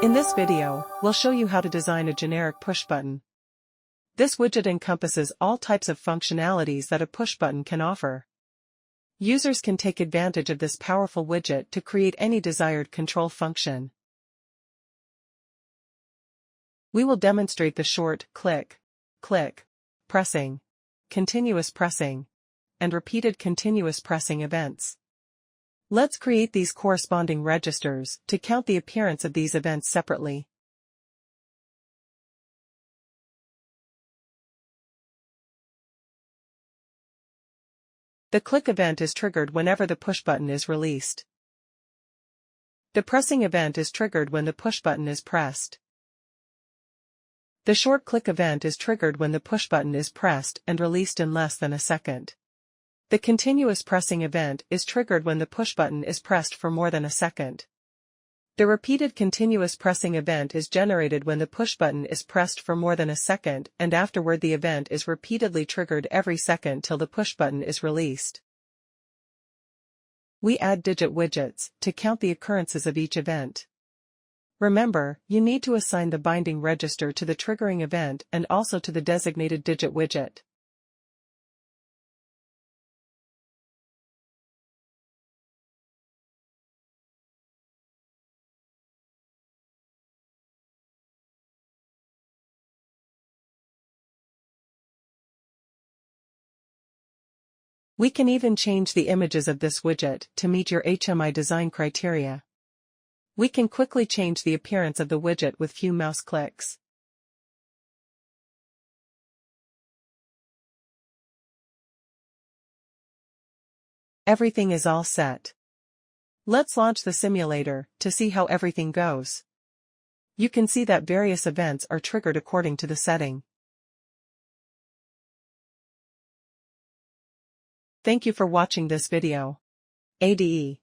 In this video, we'll show you how to design a generic push button. This widget encompasses all types of functionalities that a push button can offer. Users can take advantage of this powerful widget to create any desired control function. We will demonstrate the short click, click, pressing, continuous pressing, and repeated continuous pressing events. Let's create these corresponding registers to count the appearance of these events separately. The click event is triggered whenever the push button is released. The pressing event is triggered when the push button is pressed. The short click event is triggered when the push button is pressed and released in less than a second. The continuous pressing event is triggered when the push button is pressed for more than a second. The repeated continuous pressing event is generated when the push button is pressed for more than a second, and afterward the event is repeatedly triggered every second till the push button is released. We add digit widgets to count the occurrences of each event. Remember, you need to assign the binding register to the triggering event and also to the designated digit widget. We can even change the images of this widget to meet your HMI design criteria. We can quickly change the appearance of the widget with few mouse clicks. Everything is all set. Let's launch the simulator to see how everything goes. You can see that various events are triggered according to the setting. Thank you for watching this video. ADE